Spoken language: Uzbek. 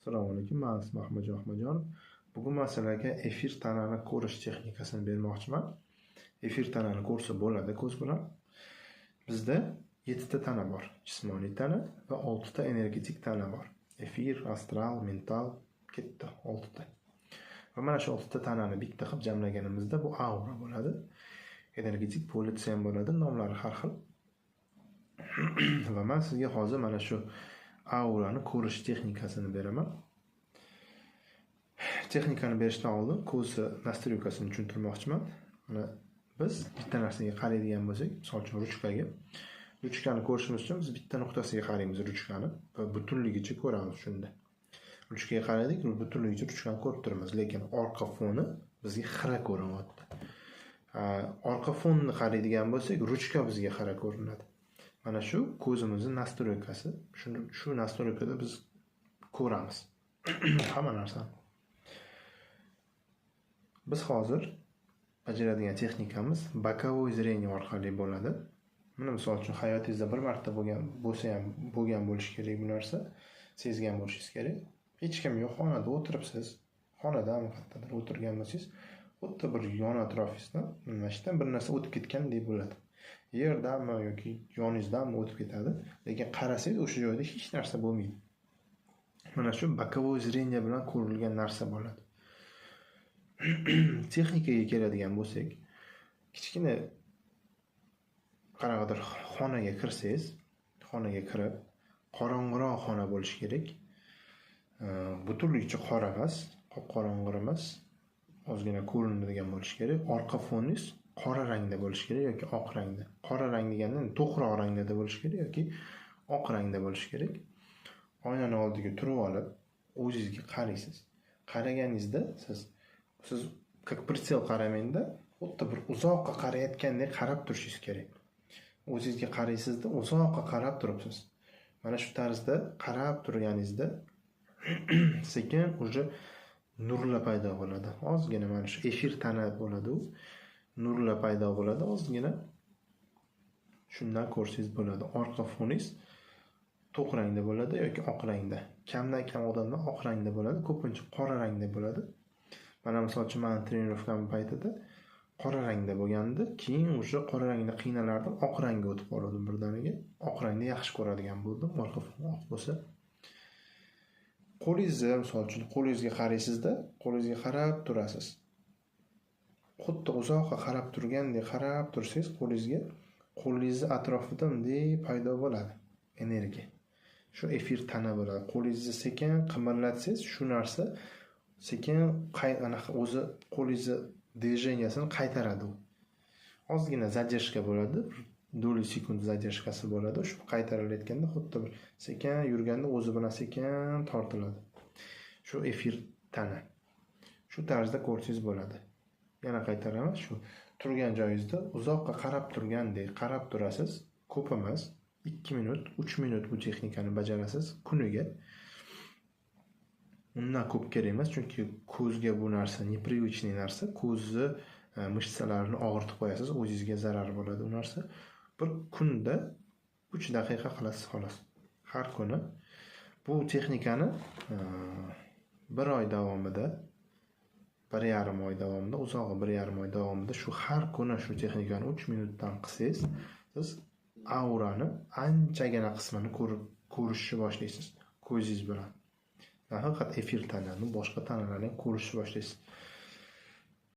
Assalomu alaykum, men Mahmudjon Ahmadjonov. Bugun men sizlarga efir tanani ko'rish texnikasini bermoqchiman. Efir tanani ko'rsa bo'ladi ko'z bilan. Bizda 7 ta tana bor. Jismoniy tana va 6 ta energetik tana bor. Efir, astral, mental, katta 6 ta. Va mana shu 6 ta tanani bitta qilib jamlaganimizda bu aura bo'ladi. Energetik politsiya ham bo'ladi, nomlari har xil. Va men sizga hozir mana shu aurani ko'rish texnikasini beraman. Texnikani berishdan oldin ko'zi nastroykasini tushuntirmoqchiman. Mana biz bitta narsaga qaraydigan bo'lsak, misol uchun ruchkani ko'rishimiz uchun biz bitta nuqtasiga qaraymiz ruchkani va butunligicha ko'ramiz shunda. Ruchkaga qaradik, butunligicha ruchkani ko'rib turamiz, lekin orqa foni bizga xira ko'rinyapti. Orqa fonni qaraydigan bo'lsak, ruchka bizga xira ko'rinadi. Mana shu ko'zimizning nastroykasi. Shu nastroykada biz ko'ramiz hamma narsani. Biz hozir bajaradigan texnikamiz bokovoy zreniya orqali bo'ladi. Mana misol uchun hayotingizda bir marta bo'lgan bo'lishi kerak bu narsa, sezgan bo'lishingiz kerak. Hech kim yo'q, xonada o'tiribsiz. Xonadami qayerdadir o'tirgan bo'lsangiz, xuddi bir yon atrofingizdan nimashdan bir narsa o'tib ketgandek bo'ladi. Yerdami yoki yoningizdan o'tib ketadi, lekin qarasangiz o'sha joyda hech narsa bo'lmaydi. Mana shu bokovoy zreniya bilan ko'rilgan narsa bo'ladi. Texnikaga keladigan bo'lsak, kichkina qanaqadir xonaga kirsangiz, xonaga kirib, qorong'iroq xona bo'lishi kerak. Butunligicha qora emas, qop-qorong'i emas, ozgina ko'rinadigan bo'lishi kerak. Orqa foningiz qora rangda bo'lishi kerak yoki oq rangda. Qora rang deganda to'qroq rangda bo'lishi kerak yoki oq rangda bo'lishi kerak. Oynani oldiga turib olib, o'zingizga qaraysiz. Qaraganingizda siz как pritsel qaramangda, xuddi bir uzoqqa qarayotgandek qarab turishingiz kerak. O'zingizga qaraysizda, uzoqqa qarab turibsiz. Mana shu tarzda qarab turganingizda sekin уже nurlar paydo bo'ladi. Ozgina mana shu efir tana bo'ladi u. Nurlar paydo bo'ladi ozgina. Shundan ko'rsangiz bo'ladi. Orqa foningiz to'q rangda bo'ladi yoki oq rangda. Kamdan kam odamda oq rangda bo'ladi, ko'pincha qora rangda bo'ladi. Mana misol uchun men trenirovkam paytida qora rangda bo'lganda, keyin o'sha qora rangda qiynalardan oq rangga o'tib qoldim birdaniga. Oq rangni yaxshi ko'radigan bo'ldim, orqa fon oq bo'lsa. Qo'lingizga, misol uchun qo'lingizga qaraysizda, qo'lingizga qarab turasiz. Xuddi uzoqqa qarab turgandek qarab tursangiz, qo'lingiz atrofida bunday paydo bo'ladi energiya. Shu efir tana bo'ladi. Qo'lingizni sekin qimirlatsangiz, shu narsa sekin o'zi qo'lingizni движениясini qaytaradi u. Ozgina zadержка bo'ladi, do'li sekund zadержкасы bo'ladi. Shu qaytarilayotganda xuddi bir sekin yurganda o'zi bilan sekin tortiladi. Shu efir tana. Shu tarzda ko'rsangiz bo'ladi. Yana qaytaraman, shu turgan joyingizda uzoqqa qarab turgandek qarab turasiz. Ko'p emas, 2 minut, 3 minut bu texnikani bajarasiz kuniga. Undan ko'p kerak emas, chunki ko'zga bu narsa непривычный narsa, ko'zni mishsalarini og'ritib qo'yasiz, o'zingizga zarar bo'ladi u narsa. Bir kunda 3 daqiqa qilasiz xolos. Har kuni bu texnikani 1 oy davomida, 1,5 oy davomida, uzog'i 1,5 oy davomida shu har kuni shu texnikani 3 minutdan qilsangiz, siz aurani anchagina qismini ko'rishni boshlaysiz ko'zingiz bilan. Nafaqat efir tanani, boshqa tanalarni ham ko'rishni boshlaysiz.